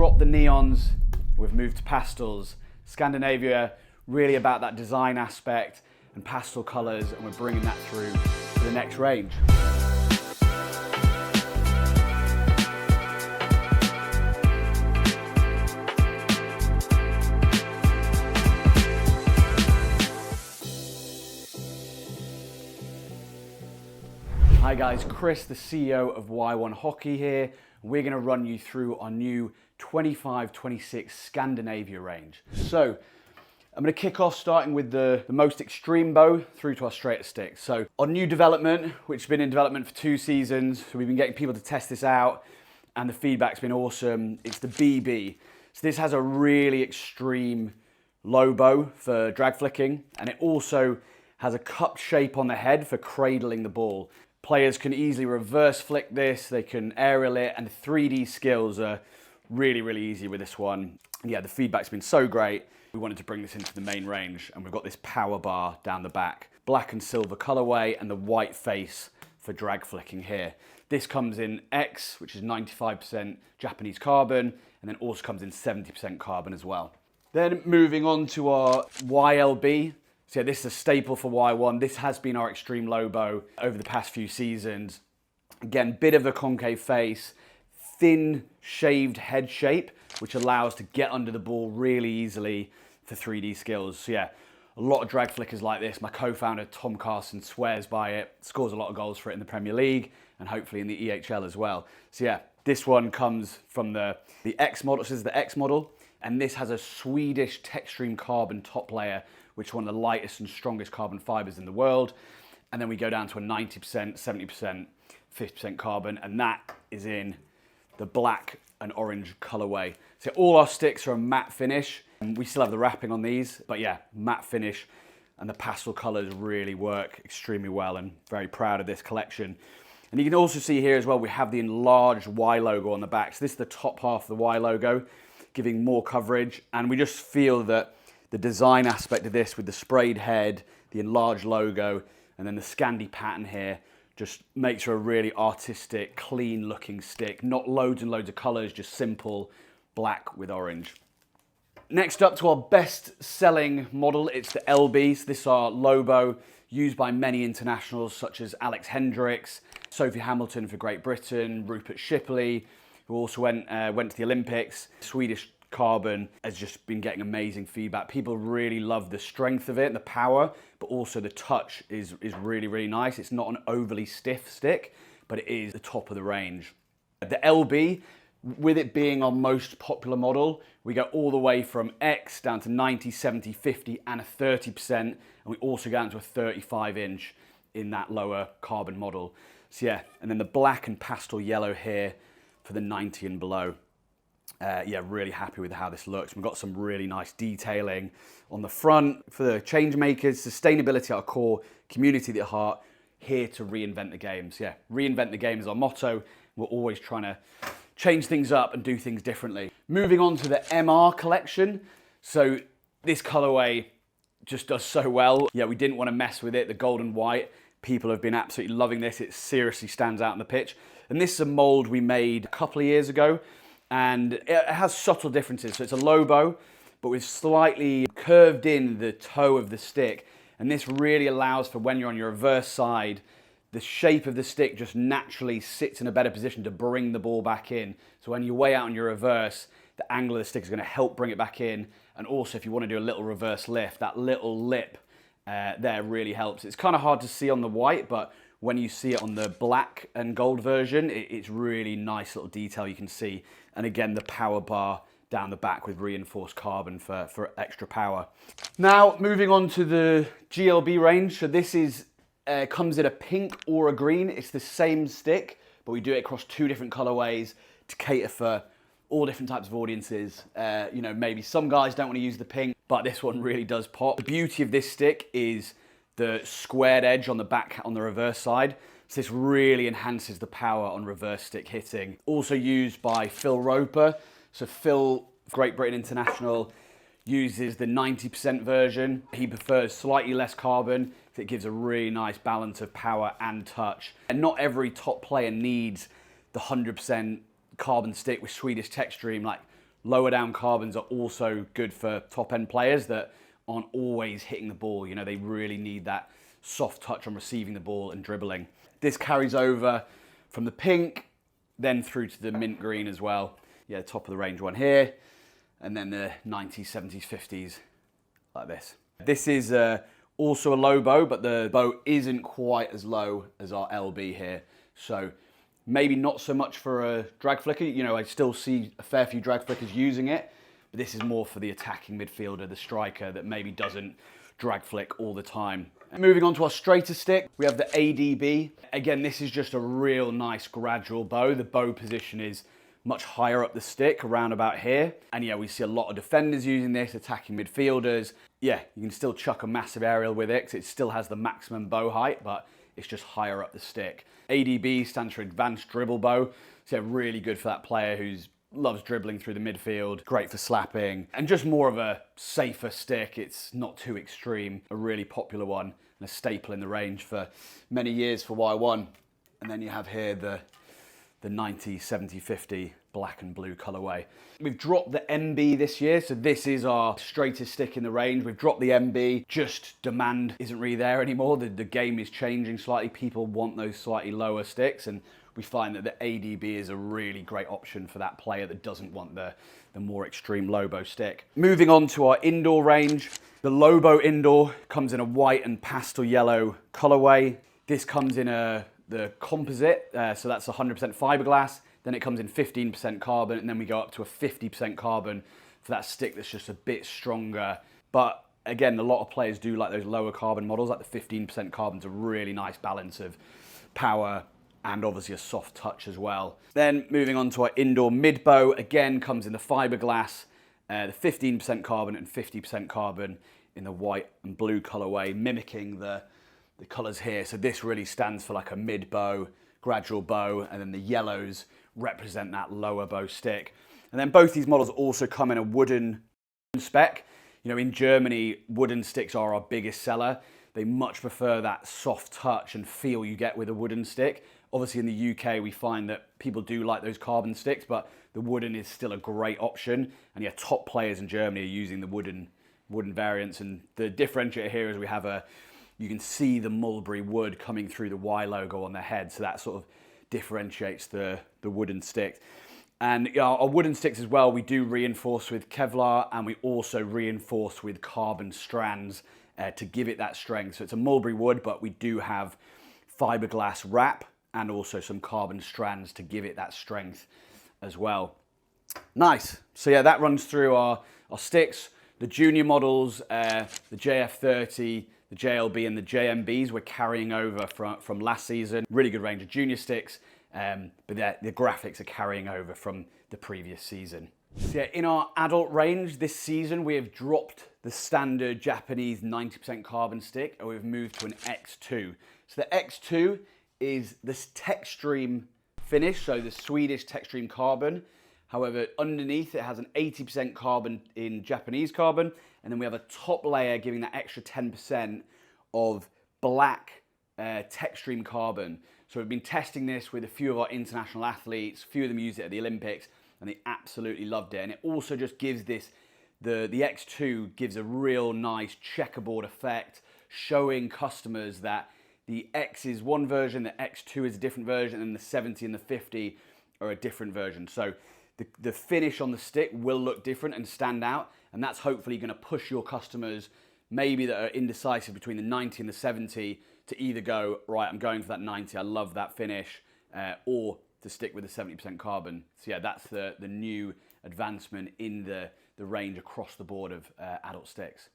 dropped the neons, we've moved to pastels. Scandinavia, really about that design aspect and pastel colours, and we're bringing that through to the next range. Hi guys, Chris, the CEO of Y1 Hockey here. We're going to run you through our new 25-26 Scandinavia range. So, I'm going to kick off starting with the most extreme bow through to our straighter stick. So, our new development, which has been in development for 2 seasons, so we've been getting people to test this out, and the feedback's been awesome. It's the BB. So this has a really extreme low bow for drag flicking, and it also has a cupped shape on the head for cradling the ball. Players can easily reverse flick this, they can aerial it, and the 3D skills are really, really easy with this one. And yeah, the feedback's been so great. We wanted to bring this into the main range, and we've got this power bar down the back. Black and silver colorway, and the white face for drag flicking here. This comes in X, which is 95% Japanese carbon, and then also comes in 70% carbon as well. Then moving on to our YLB. So yeah, this is a staple for Y1. This has been our extreme low bow over the past few seasons. Again, bit of a concave face, thin shaved head shape, which allows to get under the ball really easily for 3D skills. So yeah, a lot of drag flickers like this. My co-founder, Tom Carson, swears by it, scores a lot of goals for it in the Premier League and hopefully in the EHL as well. So yeah, this one comes from the X model. This is the X model, and this has a Swedish Textreme carbon top layer, which is one of the lightest and strongest carbon fibers in the world. And then we go down to a 90%, 70%, 50% carbon, and that is in the black and orange colorway. So all our sticks are a matte finish, and we still have the wrapping on these, but yeah, matte finish, and the pastel colors really work extremely well, and very proud of this collection. And you can also see here as well, we have the enlarged Y logo on the back. So this is the top half of the Y logo, giving more coverage, and we just feel that the design aspect of this with the sprayed head, the enlarged logo, and then the Scandi pattern here just makes her a really artistic, clean looking stick. Not loads and loads of colors, just simple black with orange. Next up to our best selling model, it's the LB. So this is our low bow used by many internationals such as Alex Hendricks, Sophie Hamilton for Great Britain, Rupert Shipley, who also went to the Olympics. Swedish carbon has just been getting amazing feedback. People really love the strength of it, the power, but also the touch is really, really nice. It's not an overly stiff stick, but it is the top of the range. The LB, with it being our most popular model, we go all the way from X down to 90, 70, 50, and a 30%, and we also go down to a 35-inch in that lower carbon model. So yeah, and then the black and pastel yellow here for the 90 and below. Yeah, really happy with how this looks. We've got some really nice detailing on the front for the change makers, sustainability at our core, community at the heart, here to reinvent the game. So yeah, reinvent the game is our motto. We're always trying to change things up and do things differently. Moving on to the MR collection. So this colorway just does so well. Yeah, we didn't want to mess with it. The gold and white, people have been absolutely loving this. It seriously stands out on the pitch. And this is a mold we made a couple of years ago, and it has subtle differences. So it's a low bow, but we've slightly curved in the toe of the stick. And this really allows for when you're on your reverse side, the shape of the stick just naturally sits in a better position to bring the ball back in. So when you're way out on your reverse, the angle of the stick is going to help bring it back in. And also if you want to do a little reverse lift, that little lip there really helps. It's kind of hard to see on the white, but when you see it on the black and gold version, it's really nice little detail you can see. And again, the power bar down the back with reinforced carbon for extra power. Now, moving on to the GLB range. So this is comes in a pink or a green. It's the same stick, but we do it across 2 different colorways to cater for all different types of audiences. You know, maybe some guys don't want to use the pink, but this one really does pop. The beauty of this stick is the squared edge on the back on the reverse side. So this really enhances the power on reverse stick hitting. Also used by Phil Roper. So Phil, Great Britain International, uses the 90% version. He prefers slightly less carbon, so it gives a really nice balance of power and touch. And not every top player needs the 100% carbon stick with Swedish Textreme. Like Lower down carbons are also good for top end players that aren't always hitting the ball. You know, they really need that soft touch on receiving the ball and dribbling. This carries over from the pink, then through to the mint green as well. Yeah, top of the range one here, and then the 90s, 70s, 50s, like this. This is also a low bow, but the bow isn't quite as low as our LB here. So maybe not so much for a drag flicker. You know, I still see a fair few drag flickers using it, but this is more for the attacking midfielder, the striker that maybe doesn't drag flick all the time. Moving on to our straighter stick, we have the ADB. Again, this is just a real nice gradual bow. The bow position is much higher up the stick, around about here. And yeah, we see a lot of defenders using this, attacking midfielders. Yeah, you can still chuck a massive aerial with it, 'cause it still has the maximum bow height, but it's just higher up the stick. ADB stands for Advanced Dribble Bow. So yeah, really good for that player who's loves dribbling through the midfield, great for slapping, and just more of a safer stick. It's not too extreme, a really popular one, and a staple in the range for many years for Y1. And then you have here the 90, 70, 50 black and blue colorway. We've dropped the MB this year, so this is our straightest stick in the range. We've dropped the MB, just demand isn't really there anymore. The game is changing slightly. People want those slightly lower sticks, and we find that the ADB is a really great option for that player that doesn't want the more extreme low bow stick. Moving on to our indoor range, the low bow indoor comes in a white and pastel yellow colorway. This comes in the composite, so that's 100% fiberglass. Then it comes in 15% carbon, and then we go up to a 50% carbon for that stick that's just a bit stronger. But again, a lot of players do like those lower carbon models, like the 15% carbon's a really nice balance of power and obviously a soft touch as well. Then moving on to our indoor mid bow, again comes in the fiberglass, the 15% carbon and 50% carbon in the white and blue colorway, mimicking the colors here. So this really stands for like a mid bow, gradual bow, and then the yellows represent that lower bow stick. And then both these models also come in a wooden spec. You know, in Germany, wooden sticks are our biggest seller. They much prefer that soft touch and feel you get with a wooden stick. Obviously in the UK, we find that people do like those carbon sticks, but the wooden is still a great option. And yeah, top players in Germany are using the wooden variants. And the differentiator here is we have you can see the mulberry wood coming through the Y logo on the head. So that sort of differentiates the wooden stick. And our wooden sticks as well, we do reinforce with Kevlar, and we also reinforce with carbon strands to give it that strength. So it's a mulberry wood, but we do have fiberglass wrap and also some carbon strands to give it that strength as well. Nice. So yeah, that runs through our sticks. The junior models, the JF30, the JLB and the JMBs we're carrying over from last season. Really good range of junior sticks, but the graphics are carrying over from the previous season. So yeah, in our adult range this season, we have dropped the standard Japanese 90% carbon stick, and we've moved to an X2. So the X2 is this Techstream finish, so the Swedish Techstream carbon. However, underneath it has an 80% carbon in Japanese carbon, and then we have a top layer giving that extra 10% of black Techstream carbon. So we've been testing this with a few of our international athletes, a few of them used it at the Olympics, and they absolutely loved it. And it also just gives this, the X2 gives a real nice checkerboard effect, showing customers that the X is one version, the X2 is a different version, and the 70 and the 50 are a different version. So the finish on the stick will look different and stand out, and that's hopefully going to push your customers, maybe that are indecisive between the 90 and the 70, to either go, right, I'm going for that 90, I love that finish, or to stick with the 70% carbon. So yeah, that's the new advancement in the range across the board of adult sticks.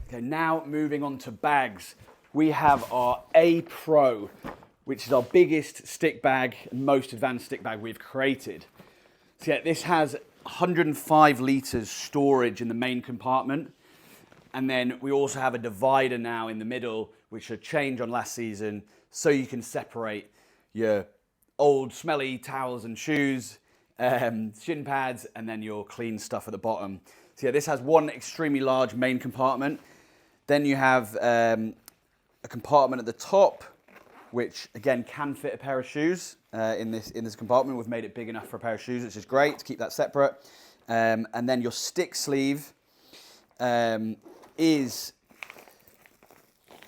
Okay, now moving on to bags. We have our A Pro, which is our biggest stick bag and most advanced stick bag we've created. So yeah, this has 105 litres storage in the main compartment. And then we also have a divider now in the middle, which should change on last season, so you can separate your old smelly towels and shoes, shin pads, and then your clean stuff at the bottom. So yeah, this has one extremely large main compartment. Then you have a compartment at the top, which again can fit a pair of shoes in this compartment. We've made it big enough for a pair of shoes, which is great to keep that separate. And then your stick sleeve is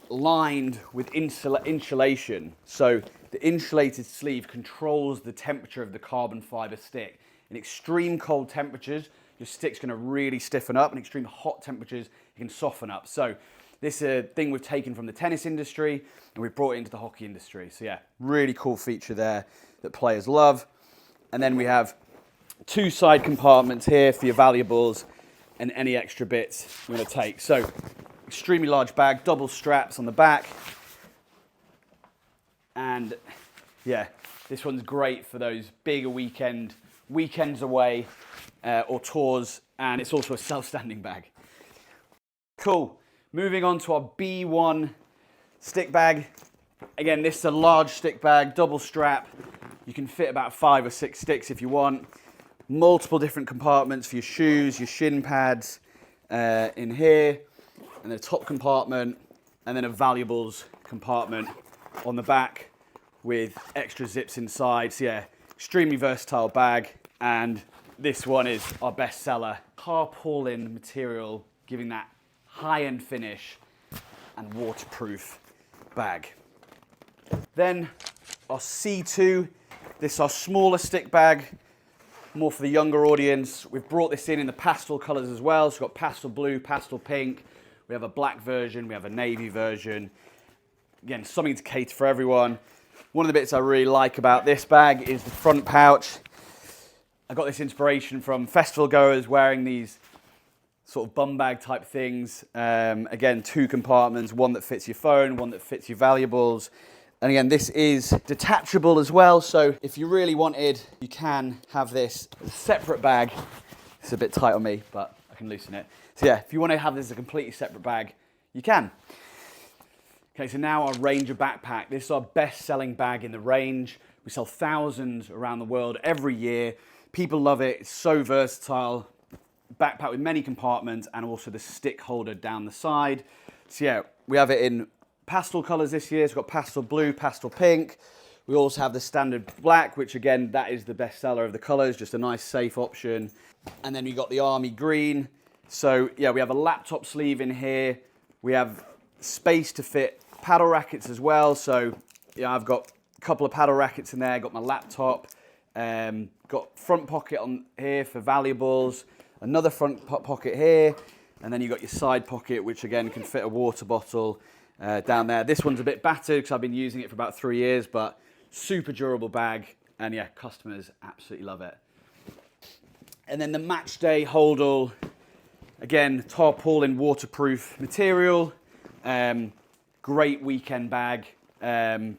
lined with insulation. So the insulated sleeve controls the temperature of the carbon fiber stick. In extreme cold temperatures, your stick's gonna really stiffen up. In extreme hot temperatures, it can soften up. So this is a thing we've taken from the tennis industry and we've brought it into the hockey industry. So yeah, really cool feature there that players love. And then we have 2 side compartments here for your valuables and any extra bits you want to take. So extremely large bag, double straps on the back. And yeah, this one's great for those bigger weekends away or tours. And it's also a self-standing bag. Cool. Moving on to our B1 stick bag. Again, this is a large stick bag, double strap. You can fit about 5 or 6 sticks if you want. Multiple different compartments for your shoes, your shin pads in here, and then a top compartment, and then a valuables compartment on the back with extra zips inside. So yeah, extremely versatile bag. And this one is our best seller. Tarpaulin material, giving that high-end finish and waterproof bag. Then our C2, this is our smaller stick bag, more for the younger audience. We've brought this in the pastel colors as well. So we've got pastel blue, pastel pink. We have a black version, we have a navy version. Again, something to cater for everyone. One of the bits I really like about this bag is the front pouch. I got this inspiration from festival goers wearing these sort of bum bag type things. Again, 2 compartments, one that fits your phone, one that fits your valuables. And again, this is detachable as well. So if you really wanted, you can have this as a separate bag. It's a bit tight on me, but I can loosen it. So yeah, if you want to have this as a completely separate bag, you can. Okay, so now our Ranger backpack. This is our best-selling bag in the range. We sell thousands around the world every year. People love it. It's so versatile. Backpack with many compartments and also the stick holder down the side. So yeah, we have it in pastel colors this year. So we've got pastel blue, pastel pink. We also have the standard black, which again, that is the best seller of the colors, just a nice safe option. And then we got the army green. So yeah, we have a laptop sleeve in here. We have space to fit paddle rackets as well. So yeah, I've got a couple of paddle rackets in there, got my laptop, got front pocket on here for valuables, another front pocket here, and then you've got your side pocket, which again can fit a water bottle down there. This one's a bit battered because I've been using it for about 3 years, but super durable bag. And yeah, customers absolutely love it. And then the match day holdall, again, tarpaulin waterproof material. Great weekend bag,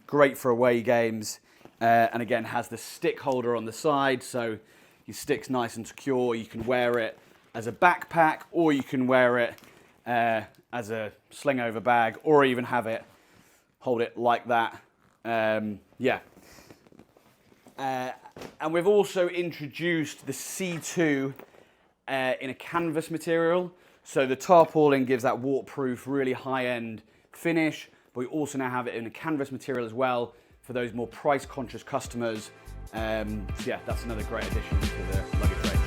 great for away games. And again, has the stick holder on the side. So your stick's nice and secure. You can wear it as a backpack, or you can wear it as a sling over bag, or even have it, hold it like that. Yeah. And we've also introduced the C2 in a canvas material. So the tarpaulin gives that waterproof, really high-end finish, but we also now have it in a canvas material as well for those more price-conscious customers. So yeah, that's another great addition to the luggage range.